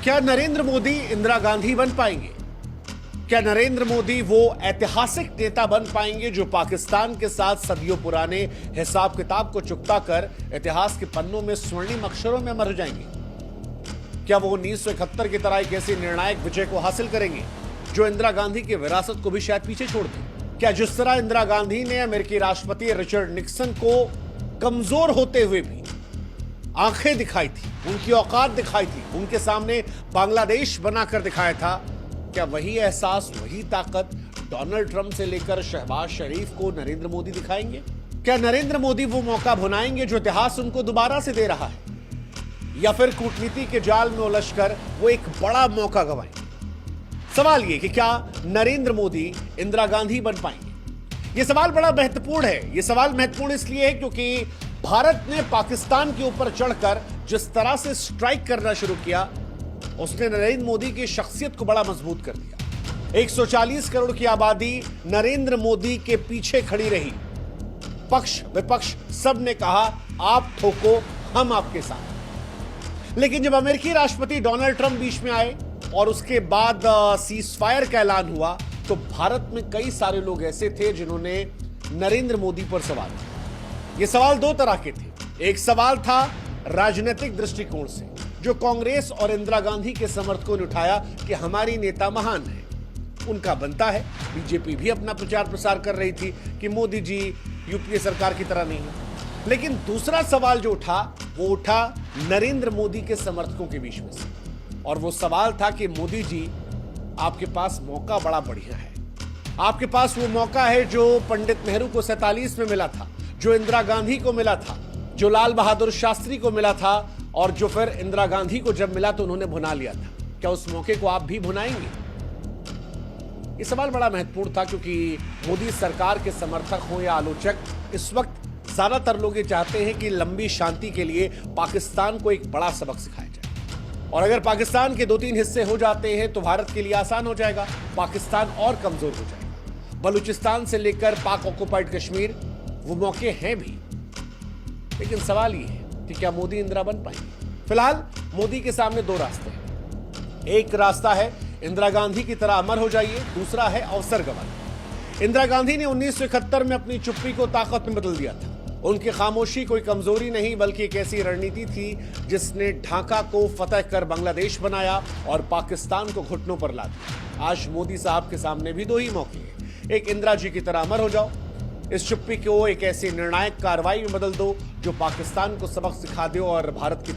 क्या नरेंद्र मोदी इंदिरा गांधी बन पाएंगे? क्या नरेंद्र मोदी वो ऐतिहासिक नेता बन पाएंगे जो पाकिस्तान के साथ सदियों पुराने हिसाब किताब को चुकता कर इतिहास के पन्नों में स्वर्णिम अक्षरों में अमर हो जाएंगे? क्या वो 1971 की तरह एक ऐसी निर्णायक विजय को हासिल करेंगे जो इंदिरा गांधी की विरासत को भी शायद पीछे छोड़ दे? क्या जिस तरह इंदिरा गांधी ने अमेरिकी राष्ट्रपति रिचर्ड निक्सन को कमजोर होते हुए भी आंखें दिखाई थी, उनकी औकात दिखाई थी, उनके सामने बांग्लादेश बनाकर दिखाया था, क्या वही एहसास, वही ताकत डोनाल्ड ट्रंप से लेकर शहबाज शरीफ को नरेंद्र मोदी दिखाएंगे? क्या नरेंद्र मोदी वो मौका भुनाएंगे जो इतिहास उनको दोबारा से दे रहा है, या फिर कूटनीति के जाल में उलझकर वो एक बड़ा मौका गंवाएंगे? सवाल ये कि क्या नरेंद्र मोदी इंदिरा गांधी बन पाएंगे? यह सवाल बड़ा महत्वपूर्ण है। यह सवाल महत्वपूर्ण इसलिए है क्योंकि भारत ने पाकिस्तान के ऊपर चढ़कर जिस तरह से स्ट्राइक करना शुरू किया, उसने नरेंद्र मोदी की शख्सियत को बड़ा मजबूत कर दिया। 140 करोड़ की आबादी नरेंद्र मोदी के पीछे खड़ी रही। पक्ष विपक्ष सब ने कहा आप ठोको, हम आपके साथ। लेकिन जब अमेरिकी राष्ट्रपति डोनाल्ड ट्रंप बीच में आए और उसके बाद सीज फायर का ऐलान हुआ, तो भारत में कई सारे लोग ऐसे थे जिन्होंने नरेंद्र मोदी पर सवाल किया। ये सवाल दो तरह के थे। एक सवाल था राजनीतिक दृष्टिकोण से, जो कांग्रेस और इंदिरा गांधी के समर्थकों ने उठाया कि हमारी नेता महान है, उनका बनता है। बीजेपी भी अपना प्रचार प्रसार कर रही थी कि मोदी जी यूपीए सरकार की तरह नहीं है। लेकिन दूसरा सवाल जो उठा, वो उठा नरेंद्र मोदी के समर्थकों के बीच में से, और वो सवाल था कि मोदी जी आपके पास मौका बड़ा बढ़िया है। आपके पास वो मौका है जो पंडित नेहरू को 47 में मिला था, जो इंदिरा गांधी को मिला था, जो लाल बहादुर शास्त्री को मिला था, और जो फिर इंदिरा गांधी को जब मिला तो उन्होंने भुना लिया था। क्या उस मौके को आप भी भुनाएंगे? यह सवाल बड़ा महत्वपूर्ण था क्योंकि मोदी सरकार के समर्थक हो या आलोचक, इस वक्त ज्यादातर लोग ये चाहते हैं कि लंबी शांति के लिए पाकिस्तान को एक बड़ा सबक सिखाया जाए, और अगर पाकिस्तान के 2-3 हिस्से हो जाते हैं तो भारत के लिए आसान हो जाएगा, पाकिस्तान और कमजोर हो जाएगा। बलूचिस्तान से लेकर पाक ऑक्युपाइड कश्मीर, वो मौके हैं भी। लेकिन सवाल ये है कि क्या मोदी इंदिरा बन पाएंगे? फिलहाल मोदी के सामने दो रास्ते हैं। एक रास्ता है इंदिरा गांधी की तरह अमर हो जाइए, दूसरा है अवसर गंवाइए। इंदिरा गांधी ने 1971 में अपनी चुप्पी को ताकत में बदल दिया था। उनकी खामोशी कोई कमजोरी नहीं बल्कि एक ऐसी रणनीति थी जिसने ढाका को फतह कर बांग्लादेश बनाया और पाकिस्तान को घुटनों पर ला दिया। आज मोदी साहब के सामने भी दो ही मौके हैं। एक, इंदिरा जी की तरह अमर हो जाओ, इस चुप्पी को एक ऐसी निर्णायक कार्रवाई में बदल दो जो पाकिस्तान को सबक सिखा दे और भारत की